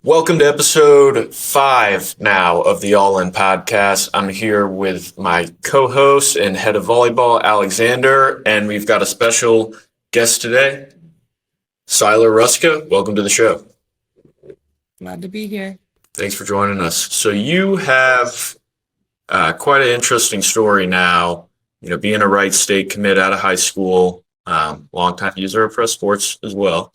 Welcome to episode 5 now of the All In podcast. I'm here with my co-host and head of volleyball, Alexander, and we've got a special guest today, Seiler Hruska. Welcome to the show. Glad to be here. Thanks for joining us. So you have quite an interesting story now, being a Wright State commit out of high school, longtime user of Press Sports as well,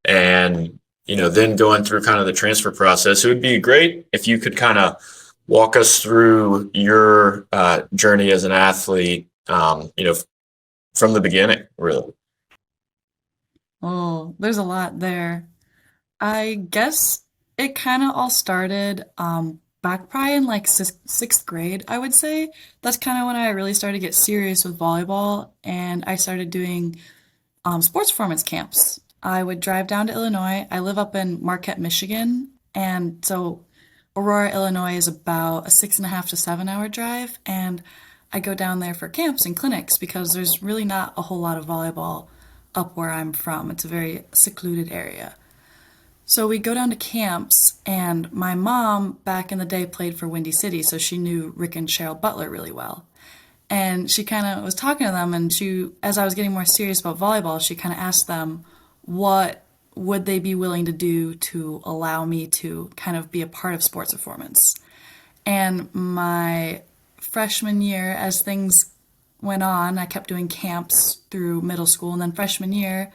and then going through kind of the transfer process. It would be great if you could kind of walk us through your journey as an athlete, from the beginning, really. Oh, there's a lot there. I guess it kind of all started back probably in like sixth grade, I would say. That's kind of when I really started to get serious with volleyball, and I started doing sports performance camps. I would drive down to Illinois. I live up in Marquette, Michigan, and so Aurora, Illinois is about a 6.5 to 7 hour drive, and I go down there for camps and clinics because there's really not a whole lot of volleyball up where I'm from. It's a very secluded area. So we go down to camps, and my mom back in the day played for Windy City, so she knew Rick and Cheryl Butler really well. And she kind of was talking to them, and as I was getting more serious about volleyball, she kind of asked them what would they be willing to do to allow me to kind of be a part of sports performance. And my freshman year, as things went on, I kept doing camps through middle school, and then freshman year,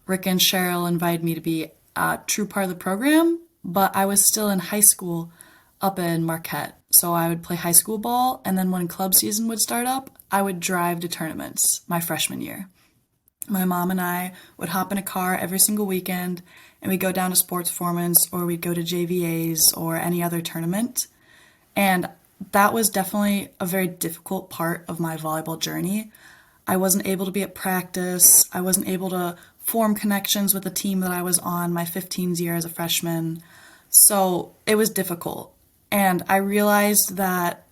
Rick and Cheryl invited me to be a true part of the program, but I was still in high school up in Marquette. So I would play high school ball, and then when club season would start up, I would drive to tournaments my freshman year. My mom and I would hop in a car every single weekend, and we'd go down to sports performance, or we'd go to JVAs or any other tournament. And that was definitely a very difficult part of my volleyball journey. I wasn't able to be at practice. I wasn't able to form connections with the team that I was on my 15th year as a freshman. So it was difficult. And I realized that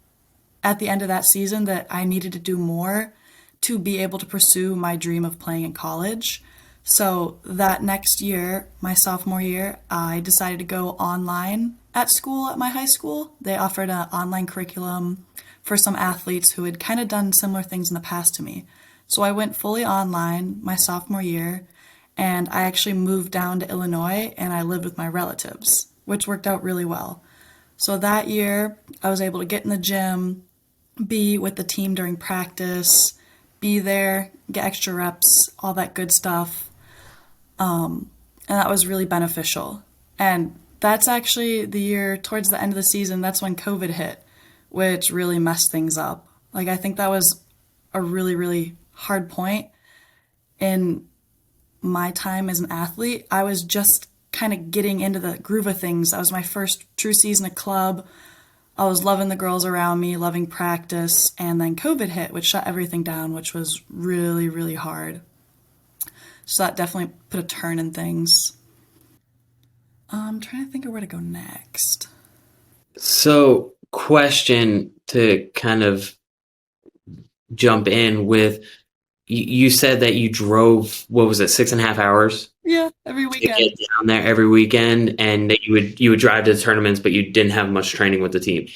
at the end of that season that I needed to do more to be able to pursue my dream of playing in college. So that next year, my sophomore year, I decided to go online at school at my high school. They offered an online curriculum for some athletes who had kind of done similar things in the past to me. So I went fully online my sophomore year, and I actually moved down to Illinois, and I lived with my relatives, which worked out really well. So that year, I was able to get in the gym, be with the team during practice, be there, get extra reps, all that good stuff. And that was really beneficial. And that's actually the year towards the end of the season, that's when COVID hit, which really messed things up. Like, I think that was a really, really hard point in my time as an athlete. I was just kind of getting into the groove of things. That was my first true season of club. I was loving the girls around me, loving practice, and then COVID hit, which shut everything down, which was really, really hard. So that definitely put a turn in things. I'm trying to think of where to go next. So, question to kind of jump in with, you said that you drove, what was it, 6.5 hours Yeah, every to get weekend. down there every weekend, and that you would drive to the tournaments, but you didn't have much training with the team.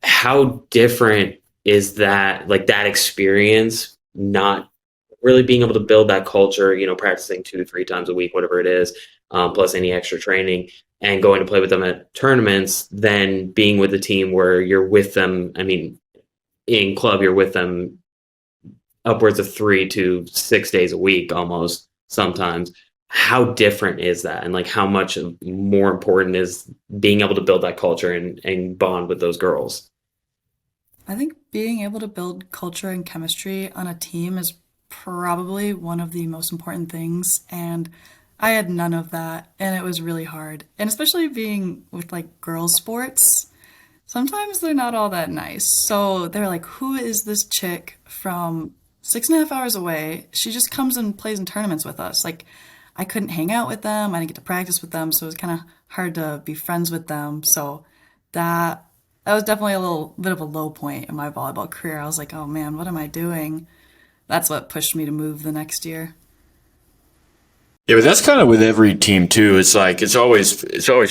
How different is that, like that experience, not really being able to build that culture, practicing 2 to 3 times a week, whatever it is, plus any extra training, and going to play with them at tournaments, than being with a team where you're with them. I mean, in club, you're with them upwards of 3 to 6 days a week, almost sometimes. How different is that? And like, how much more important is being able to build that culture and bond with those girls? I think being able to build culture and chemistry on a team is probably one of the most important things. And I had none of that, and it was really hard. And especially being with like girls' sports, sometimes they're not all that nice. So they're like, who is this chick from 6.5 hours away? She just comes and plays in tournaments with us. Like, I couldn't hang out with them. I didn't get to practice with them. So it was kind of hard to be friends with them. So that that was definitely a little bit of a low point in my volleyball career. I was like, oh man, what am I doing? That's what pushed me to move the next year. Yeah, but that's kind of with every team too. It's like it's always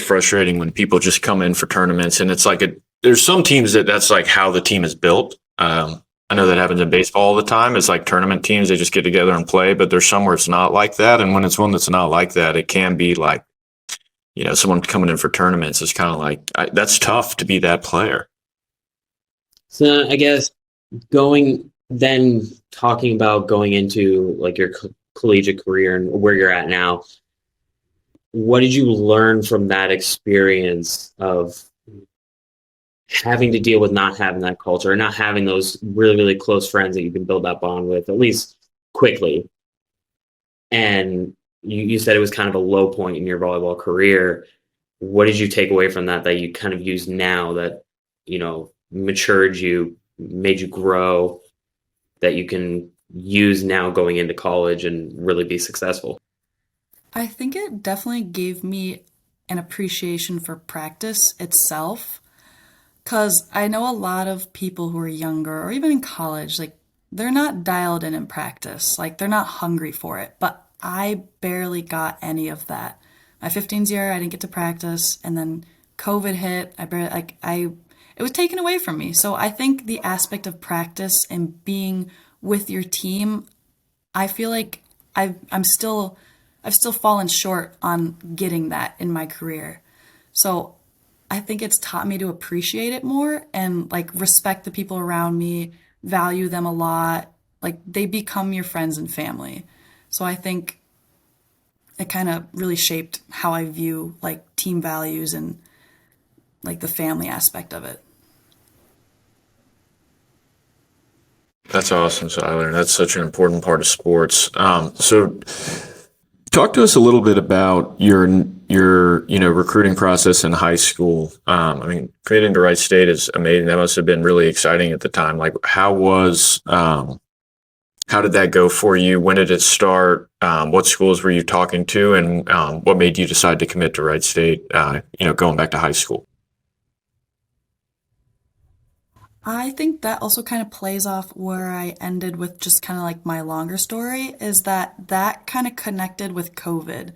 frustrating when people just come in for tournaments, and it's like there's some teams that's like how the team is built. I know that happens in baseball all the time. It's like tournament teams; they just get together and play. But there's some where it's not like that, and when it's one that's not like that, it can be like someone coming in for tournaments is kind of like that's tough to be that player. So I guess talking about going into like your collegiate career and where you're at now, what did you learn from that experience of having to deal with not having that culture and not having those really, really close friends that you can build that bond with, at least quickly? And you said it was kind of a low point in your volleyball career. What did you take away from that you kind of use now that, matured you, made you grow, that you can use now going into college and really be successful? I think it definitely gave me an appreciation for practice itself. Because I know a lot of people who are younger or even in college, like they're not dialed in practice. Like they're not hungry for it. But I barely got any of that. My 15's year, I didn't get to practice. And then COVID hit. It was taken away from me. So I think the aspect of practice and being with your team, I feel like I've still fallen short on getting that in my career. So I think it's taught me to appreciate it more and like respect the people around me, value them a lot. Like they become your friends and family. So I think it kind of really shaped how I view like team values and like the family aspect of it. That's awesome, Seiler. That's such an important part of sports. So talk to us a little bit about your recruiting process in high school. I mean, committing to Wright State is amazing. That must have been really exciting at the time. Like, how did that go for you? When did it start? What schools were you talking to, and what made you decide to commit to Wright State? Going back to high school. I think that also kind of plays off where I ended with just kind of like my longer story is that kind of connected with COVID.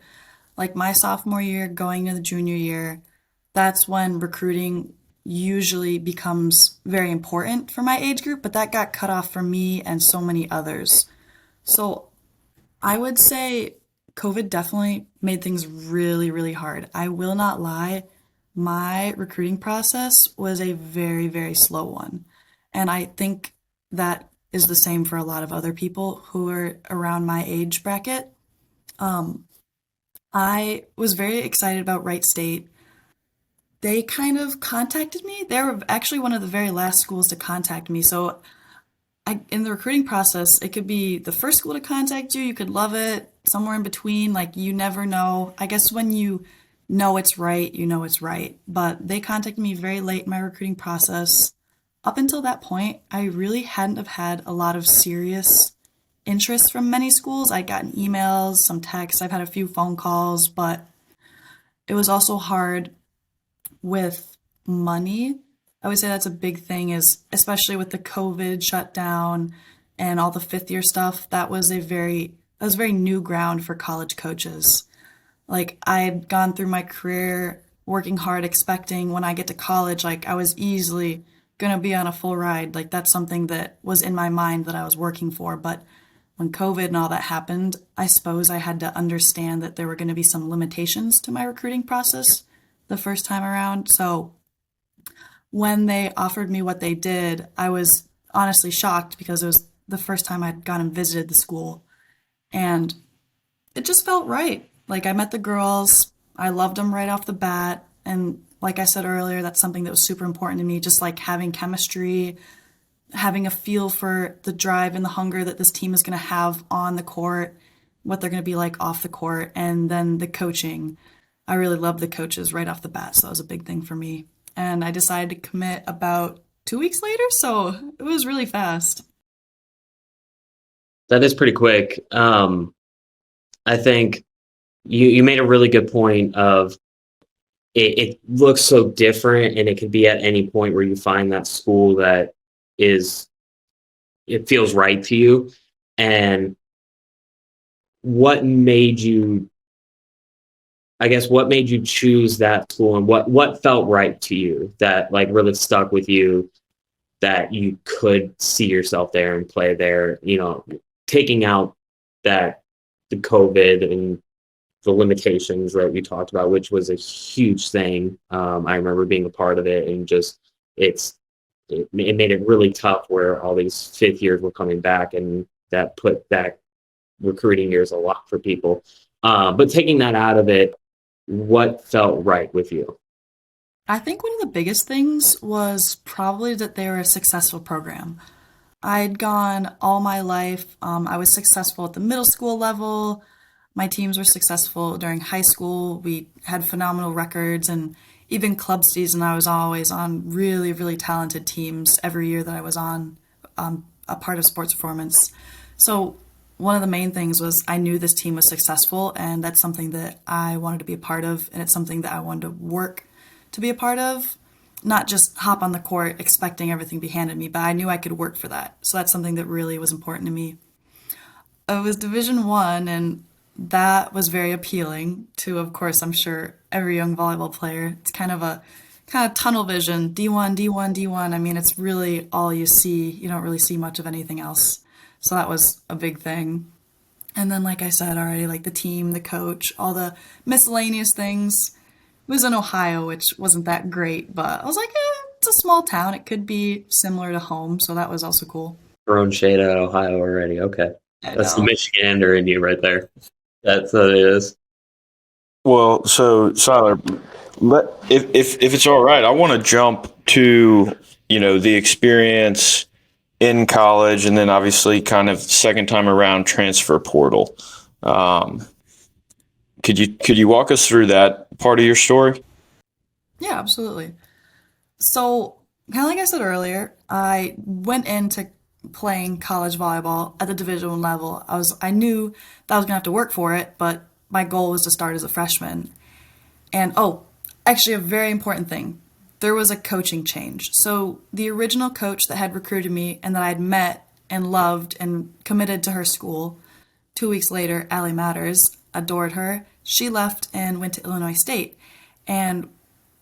Like my sophomore year going into the junior year, that's when recruiting usually becomes very important for my age group, but that got cut off for me and so many others. So I would say COVID definitely made things really, really hard. I will not lie. My recruiting process was a very, very slow one. And I think that is the same for a lot of other people who are around my age bracket. Um, I was very excited about Wright State. They kind of contacted me. They were actually one of the very last schools to contact me. So in the recruiting process, it could be the first school to contact you. You could love it. Somewhere in between, like you never know. I guess when you know it's right, you know it's right. But they contacted me very late in my recruiting process. Up until that point, I really hadn't have had a lot of serious interest from many schools. I'd gotten emails, some texts, I've had a few phone calls, but it was also hard with money. I would say that's a big thing is especially with the COVID shutdown and all the fifth year stuff, that was very new ground for college coaches. Like I had gone through my career working hard, expecting when I get to college, like I was easily gonna be on a full ride. Like that's something that was in my mind that I was working for. But when COVID and all that happened, I suppose I had to understand that there were going to be some limitations to my recruiting process the first time around. So when they offered me what they did, I was honestly shocked because it was the first time I'd gone and visited the school. And it just felt right. Like I met the girls, I loved them right off the bat. And like I said earlier, that's something that was super important to me, just like having chemistry, having a feel for the drive and the hunger that this team is going to have on the court, what they're going to be like off the court, and then the coaching. I really love the coaches right off the bat, so that was a big thing for me. And I decided to commit about 2 weeks later, so it was really fast. That is pretty quick. I think you made a really good point of it looks so different and it could be at any point where you find that school that is it feels right to you. And what made you I guess what made you choose that school, and what felt right to you that like really stuck with you, that you could see yourself there and play there, taking out that the COVID and the limitations that we talked about, which was a huge thing. I remember being a part of it, and just it made it really tough where all these fifth years were coming back, and that put back recruiting years a lot for people. But taking that out of it, what felt right with you? I think one of the biggest things was probably that they were a successful program. I'd gone all my life. I was successful at the middle school level. My teams were successful during high school. We had phenomenal records, and even club season, I was always on really, really talented teams every year that I was on a part of sports performance. So, one of the main things was I knew this team was successful, and that's something that I wanted to be a part of, and it's something that I wanted to work to be a part of, not just hop on the court expecting everything to be handed me, but I knew I could work for that. So that's something that really was important to me. It was Division One, and that was very appealing to, of course, I'm sure every young volleyball player. It's kind of tunnel vision, D1, D1, D1. I mean, it's really all you see. You don't really see much of anything else. So that was a big thing. And then, like I said already, like the team, the coach, all the miscellaneous things. It was in Ohio, which wasn't that great, but I was like, it's a small town. It could be similar to home, so that was also cool. Thrown shade at Ohio already. Okay. I That's the know. Michigander in you right there. That's what it is. Well, so Seiler, if it's all right, I want to jump to the experience in college, and then obviously kind of second time around transfer portal. Um, could you walk us through that part of your story? Yeah, absolutely. So, kind of like I said earlier, I went into playing college volleyball at the Division One level. I knew that I was gonna have to work for it, but my goal was to start as a freshman. And oh, actually, a very important thing. There was a coaching change. So the original coach that had recruited me and that I'd met and loved and committed to her school, 2 weeks later, Allie Matters, adored her. She left and went to Illinois State. And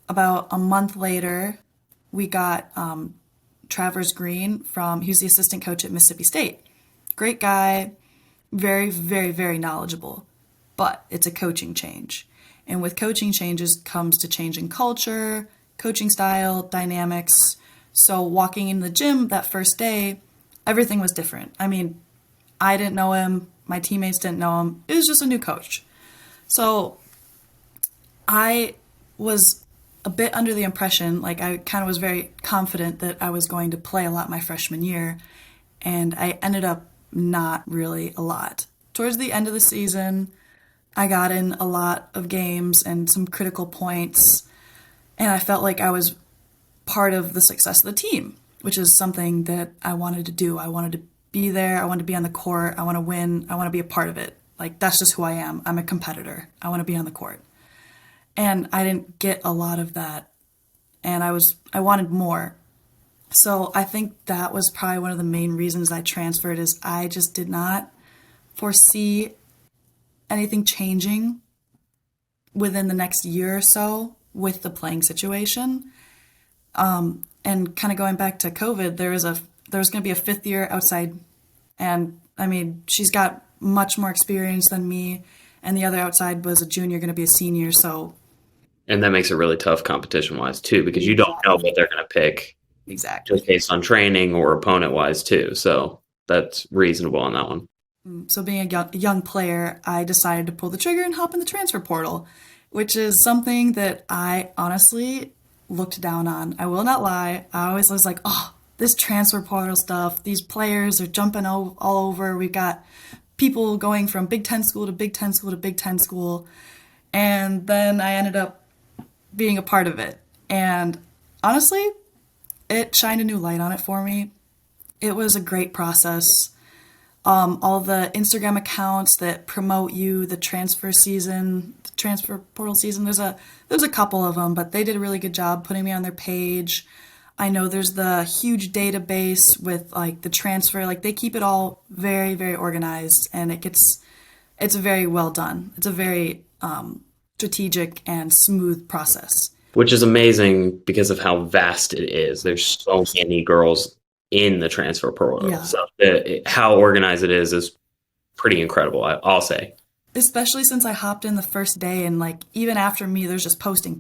about a month later, we got Travers Green he was the assistant coach at Mississippi State. Great guy, very, very, very knowledgeable. But it's a coaching change. And with coaching changes comes to change in culture, coaching style, dynamics. So walking in the gym that first day, everything was different. I mean, I didn't know him, my teammates didn't know him. It was just a new coach. So I was a bit under the impression, like I kind of was very confident that I was going to play a lot my freshman year, and I ended up not really a lot. Towards the end of the season, I got in a lot of games and some critical points, and I felt like I was part of the success of the team, which is something that I wanted to do. I wanted to be there, I wanted to be on the court, I want to win, I want to be a part of it. Like, that's just who I am. I'm a competitor. I want to be on the court. And I didn't get a lot of that. And I wanted more. So I think that was probably one of the main reasons I transferred is I just did not foresee anything changing within the next year or so with the playing situation. And kind of going back to COVID, there was going to be a fifth year outside, and I mean she's got much more experience than me, and the other outside was a junior, going to be a senior. So And that makes it really tough competition wise too, because you don't know what they're going to pick exactly. just based on training or opponent wise too. So that's reasonable on that one. So being a young player, I decided to pull the trigger and hop in the transfer portal, which is something that I honestly looked down on. I will not lie. I always was like, oh, this transfer portal stuff, these players are jumping all over. We've got people going from Big Ten school to Big Ten school to Big Ten school. And then I ended up being a part of it. And honestly, it shined a new light on it for me. It was a great process. All the Instagram accounts that promote you, the transfer season, the transfer portal season. There's a couple of them, but they did a really good job putting me on their page. I know there's the huge database with like the transfer, like they keep it all very, very organized, and it's very well done. It's a very strategic and smooth process. Which is amazing because of how vast it is. There's so many girls in the transfer portal. Yeah. So how organized it is pretty incredible, I'll say. Especially since I hopped in the first day, and like even after me, there's just posting,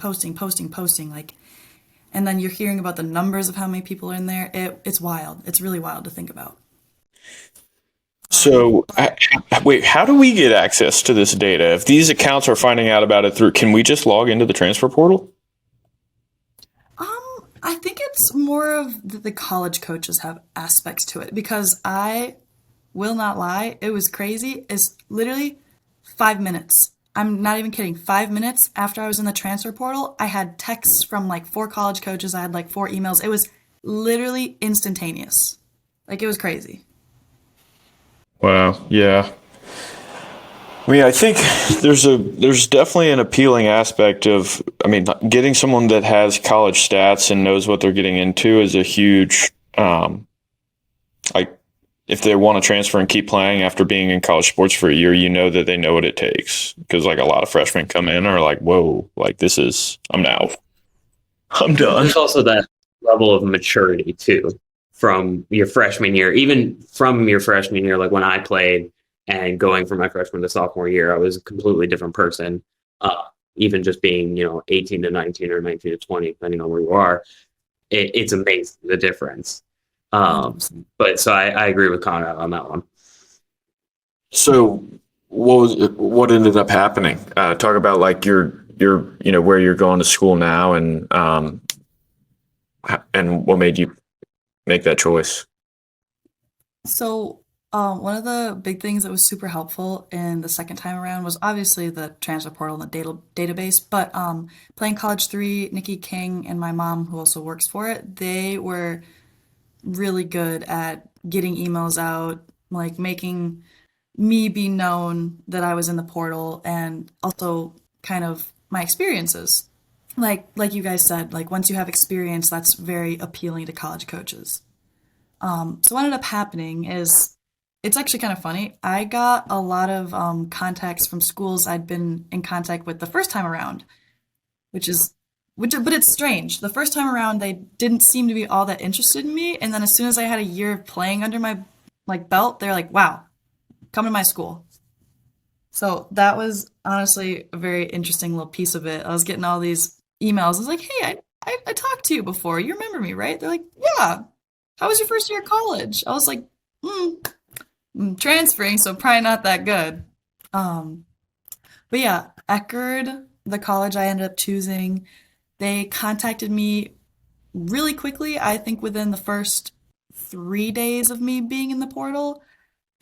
like, and then you're hearing about the numbers of how many people are in there. It's wild. It's really wild to think about. So, wait, how do we get access to this data? If these accounts are finding out about it through, can we just log into the transfer portal? I think it's more of the college coaches have aspects to it, because I will not lie, it was crazy. It's literally 5 minutes. I'm not even kidding. 5 minutes after I was in the transfer portal, I had texts from like 4 college coaches. I had like 4 emails. It was literally instantaneous. Like, it was crazy. Wow. Yeah. I mean, I think there's definitely an appealing aspect of, I mean, getting someone that has college stats and knows what they're getting into is a huge, like, if they want to transfer and keep playing after being in college sports for a year, you know that they know what it takes. Because like a lot of freshmen come in and are like, whoa, like I'm done. There's also that level of maturity too from your freshman year, even from your freshman year, like when I played and going from my freshman to sophomore year, I was a completely different person. Even just being, 18 to 19 or 19 to 20, depending on where you are, it's amazing the difference. But so I agree with Conrad on that one. So what ended up happening? Talk about like your where you're going to school now and what made you make that choice. So, one of the big things that was super helpful in the second time around was obviously the transfer portal and the database, but playing College 3, Nikki King and my mom, who also works for it, they were really good at getting emails out, like making me be known that I was in the portal, and also kind of my experiences. Like you guys said, like once you have experience, that's very appealing to college coaches. So what ended up happening is it's actually kind of funny. I got a lot of contacts from schools I'd been in contact with the first time around, but it's strange. The first time around, they didn't seem to be all that interested in me, and then as soon as I had a year of playing under my like belt, they're like, "Wow, come to my school." So that was honestly a very interesting little piece of it. I was getting all these emails. I was like, "Hey, I talked to you before. You remember me, right?" They're like, "Yeah. How was your first year of college?" I was like, I'm transferring, so probably not that good." But yeah, Eckerd, the college I ended up choosing, they contacted me really quickly, I think within the first 3 days of me being in the portal.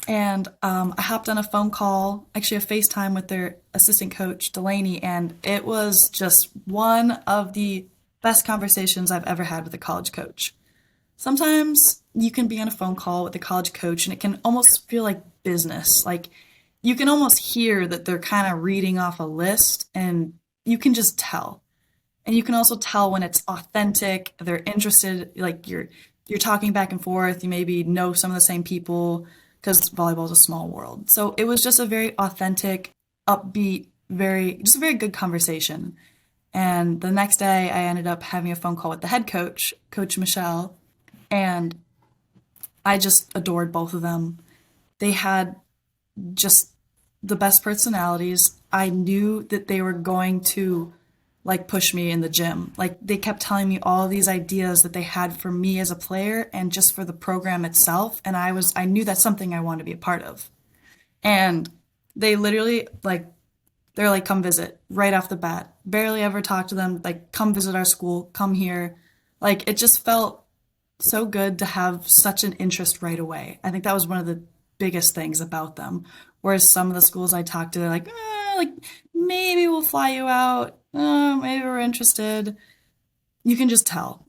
And I hopped on a phone call, actually a FaceTime with their assistant coach, Delaney, and it was just one of the best conversations I've ever had with a college coach. Sometimes you can be on a phone call with a college coach and it can almost feel like business. Like you can almost hear that they're kind of reading off a list, and you can just tell. And you can also tell when it's authentic, they're interested, like you're talking back and forth, you maybe know some of the same people, because volleyball is a small world. So it was just a very authentic, upbeat, just a very good conversation. And the next day I ended up having a phone call with the head coach, Coach Michelle, and I just adored both of them. They had just the best personalities. I knew that they were going to like push me in the gym. Like they kept telling me all these ideas that they had for me as a player and just for the program itself. And I knew that's something I wanted to be a part of. And they literally they're like, "Come visit," right off the bat. Barely ever talked to them. Like, "Come visit our school, come here." Like it just felt so good to have such an interest right away. I think that was one of the biggest things about them. Whereas some of the schools I talked to, they're like maybe we'll fly you out. Maybe we're interested. You can just tell.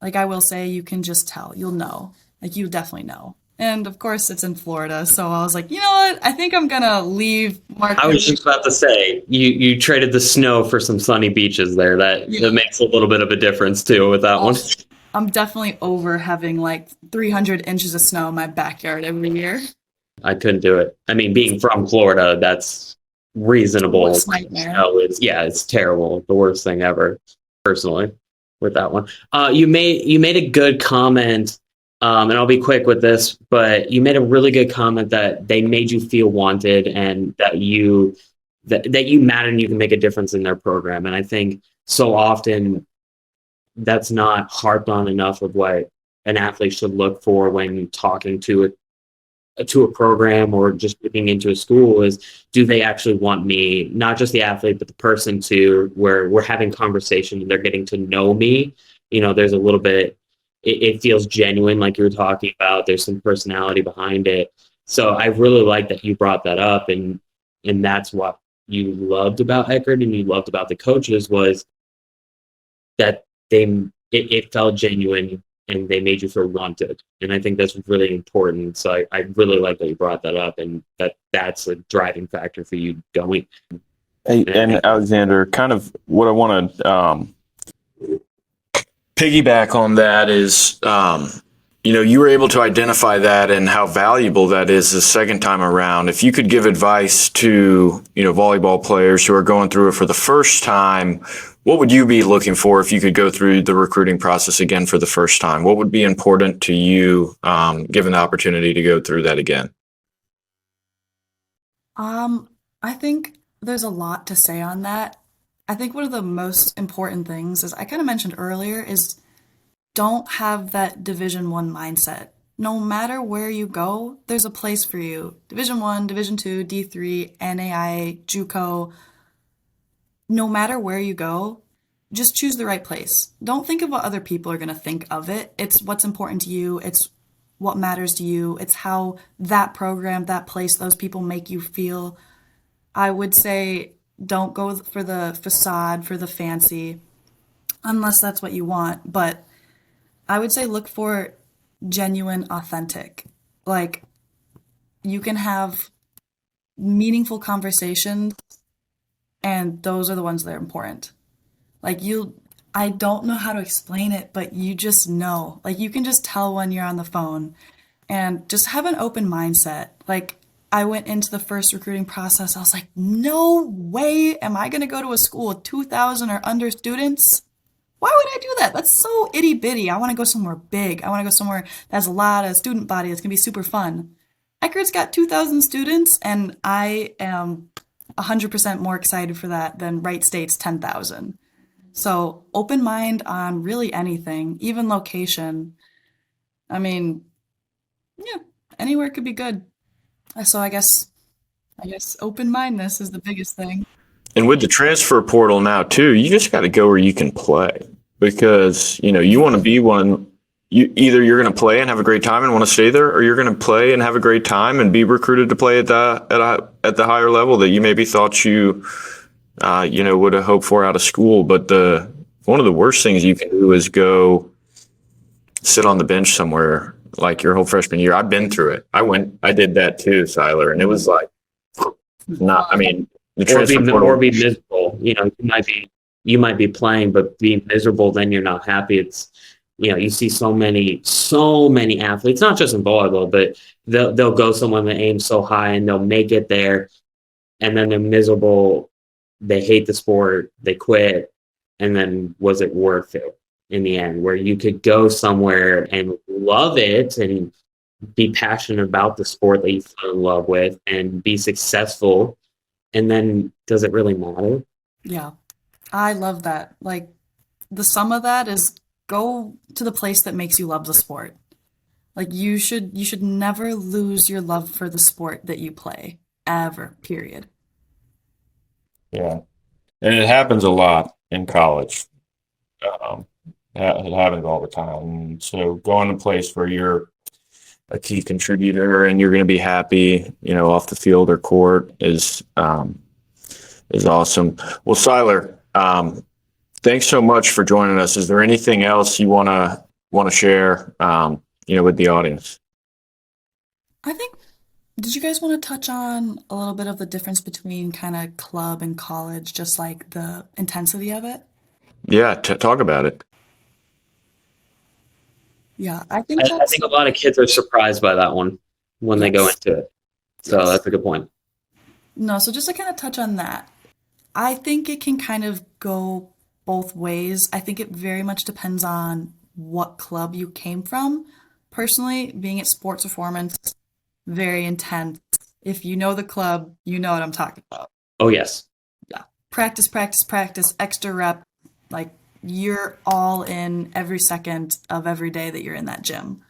Like I will say, you can just tell. You'll know. Like you definitely know. And of course, it's in Florida, so I was like, you know what? I think I'm gonna leave. I was just about to say, you traded the snow for some sunny beaches there. That makes a little bit of a difference too with that one. I'm definitely over having like 300 inches of snow in my backyard every year. I couldn't do it. I mean, being from Florida, that's reasonable. Worst nightmare. It's terrible. The worst thing ever, personally, with that one. You made a good comment, and I'll be quick with this, but you made a really good comment that they made you feel wanted and that you matter and you can make a difference in their program. And I think so often that's not harped on enough of what an athlete should look for when talking to a program or just looking into a school is, do they actually want me, not just the athlete, but the person too, where we're having conversation and they're getting to know me. There's a little bit, it feels genuine, like you were talking about. There's some personality behind it. So I really like that you brought that up, and that's what you loved about Eckerd and you loved about the coaches was that it felt genuine and they made you feel wanted. And I think that's really important. So I really like that you brought that up and that's a driving factor for you going. Hey, and Alexander, kind of what I want to Piggyback on that is, you were able to identify that and how valuable that is the second time around. If you could give advice to, volleyball players who are going through it for the first time, what would you be looking for if you could go through the recruiting process again for the first time? What would be important to you, given the opportunity to go through that again? I think there's a lot to say on that. I think one of the most important things, as I kind of mentioned earlier, is don't have that Division One mindset. No matter where you go, there's a place for you. Division One, Division Two, D3, NAIA, JUCO. No matter where you go, just choose the right place. Don't think of what other people are going to think of it. It's what's important to you. It's what matters to you. It's how that program, that place, those people make you feel. I would say don't go for the facade, for the fancy, unless that's what you want. But I would say look for genuine, authentic. Like, you can have meaningful conversations, and those are the ones that are important. Like, I don't know how to explain it, but you just know. Like, you can just tell when you're on the phone, and just have an open mindset. Like, I went into the first recruiting process, I was like, no way am I going to go to a school with 2,000 or under students. Why would I do that? That's so itty bitty. I want to go somewhere big. I want to go somewhere that has a lot of student body that's going to be super fun. Eckerd's got 2,000 students, and I am 100% more excited for that than Wright State's 10,000. So open mind on really anything, even location. I mean, yeah, anywhere could be good. So I guess open-mindedness is the biggest thing. And with the transfer portal now too, you just got to go where you can play because, you want to be one. Either you're going to play and have a great time and want to stay there, or you're going to play and have a great time and be recruited to play at the higher level that you maybe thought you would have hoped for out of school. But one of the worst things you can do is go sit on the bench somewhere like your whole freshman year. I've been through it. I did that too, Seiler, and it was like the transfer portal. Or be miserable. You might be playing, but being miserable, then you're not happy. It's you see so many athletes, not just in volleyball, but they'll go somewhere that aims so high and they'll make it there, and then they're miserable. They hate the sport. They quit, and then was it worth it in the end? Where you could go somewhere and love it and be passionate about the sport that you fell in love with and be successful, and then does it really matter? Yeah, I love that. Like, the sum of that is go to the place that makes you love the sport. Like, you should never lose your love for the sport that you play, ever, period. Yeah, and it happens a lot in college. It happens all the time. And so going to a place where you're a key contributor and you're going to be happy, off the field or court is awesome. Well, Seiler, thanks so much for joining us. Is there anything else you want to share, with the audience? Did you guys want to touch on a little bit of the difference between kind of club and college, just like the intensity of it? Yeah, talk about it. Yeah, I think I think a lot of kids are surprised by that one when they go into it. So Yes. that's a good point. No, so just to kind of touch on that, I think it can kind of go both ways. I think it very much depends on what club you came from. Personally, being at Sports Performance, very intense. If you know the club, you know what I'm talking about. Oh, yes. Yeah. Practice, practice, practice, extra rep. Like you're all in every second of every day that you're in that gym.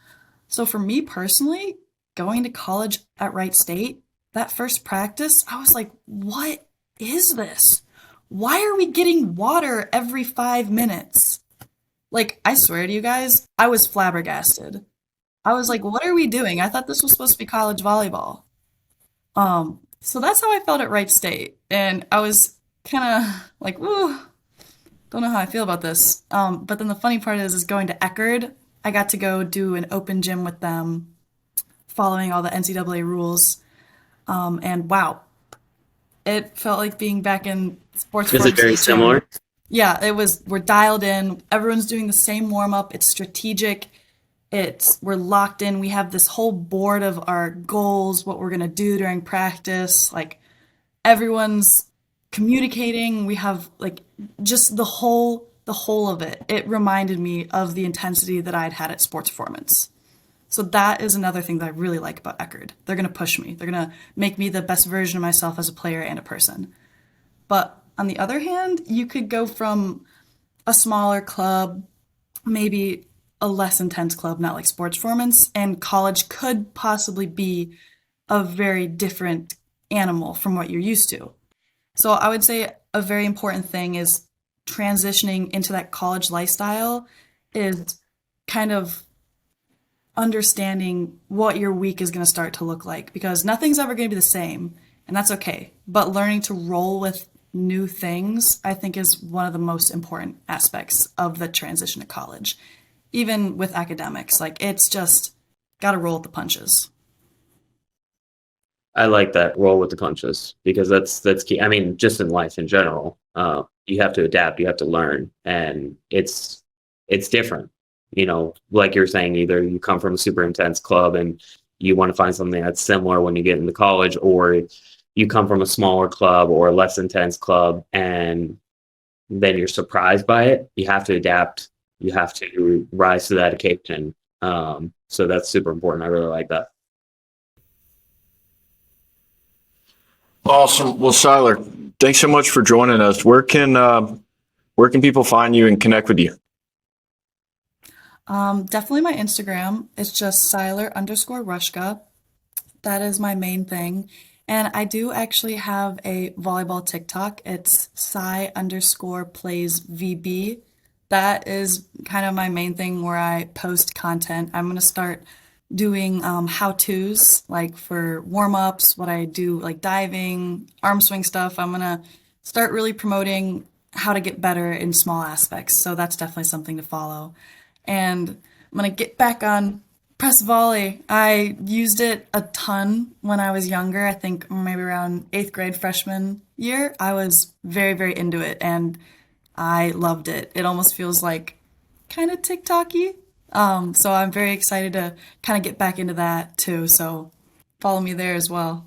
So for me personally, going to college at Wright State, that first practice, I was like, what is this? Why are we getting water every 5 minutes? Like, I swear to you guys, I was flabbergasted. I was like, what are we doing? I thought this was supposed to be college volleyball. So that's how I felt at Wright State. And I was kind of like, ooh, don't know how I feel about this. But then the funny part is going to Eckerd. I got to go do an open gym with them, following all the NCAA rules. And wow, it felt like being back in sports. Is it very similar? Yeah, it was. We're dialed in. Everyone's doing the same warm up. It's strategic. We're locked in. We have this whole board of our goals, what we're gonna do during practice. Like everyone's communicating. We have like just the whole of it. It reminded me of the intensity that I'd had at Sports Performance. So that is another thing that I really like about Eckerd. They're going to push me. They're going to make me the best version of myself as a player and a person. But on the other hand, you could go from a smaller club, maybe a less intense club, not like Sports Performance, and college could possibly be a very different animal from what you're used to. So I would say a very important thing is transitioning into that college lifestyle is kind of understanding what your week is going to start to look like, because nothing's ever going to be the same, and that's okay. But learning to roll with new things, I think, is one of the most important aspects of the transition to college. Even with academics, like it's just got to roll with the punches. I like that, roll with the punches, because that's key. I mean, just in life in general, you have to adapt, you have to learn, and it's different. You know, like you're saying, either you come from a super intense club and you want to find something that's similar when you get into college, or you come from a smaller club or a less intense club and then you're surprised by it. You have to adapt. You have to rise to that occasion. So that's super important. I really like that. Awesome. Well, Seiler, thanks so much for joining us. Where can people find you and connect with you? Definitely my Instagram. It's just Seiler_Hruska. That is my main thing. And I do actually have a volleyball TikTok. It's Sai_plays_VB. That is kind of my main thing where I post content. I'm going to start doing how-tos, like for warm-ups, what I do, like diving, arm swing stuff. I'm going to start really promoting how to get better in small aspects. So that's definitely something to follow. And I'm going to get back on press volley. I used it a ton when I was younger. I think maybe around 8th grade freshman year. I was very, very into it and I loved it. It almost feels like kind of TikTok-y. So I'm very excited to kind of get back into that too. So follow me there as well.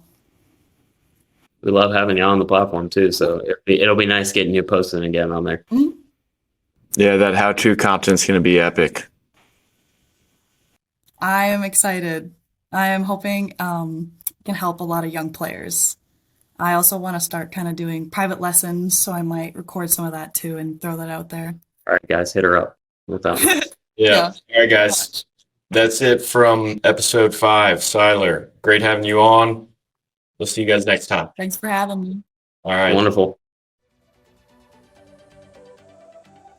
We love having you on the platform too. So it'll be nice getting you posted again on there. Mm-hmm. Yeah, that how-to content's going to be epic. I am excited. I am hoping can help a lot of young players. I also want to start kind of doing private lessons, so I might record some of that too and throw that out there. All right, guys, hit her up with that one. Yeah. All right, guys. That's it from episode 5. Seiler, great having you on. We'll see you guys next time. Thanks for having me. All right. Wonderful.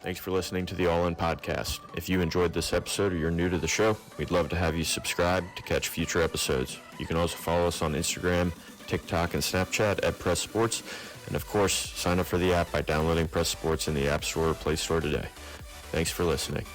Thanks for listening to the All In Podcast. If you enjoyed this episode or you're new to the show, we'd love to have you subscribe to catch future episodes. You can also follow us on Instagram, TikTok, and Snapchat at Press Sports. And of course, sign up for the app by downloading Press Sports in the App Store or Play Store today. Thanks for listening.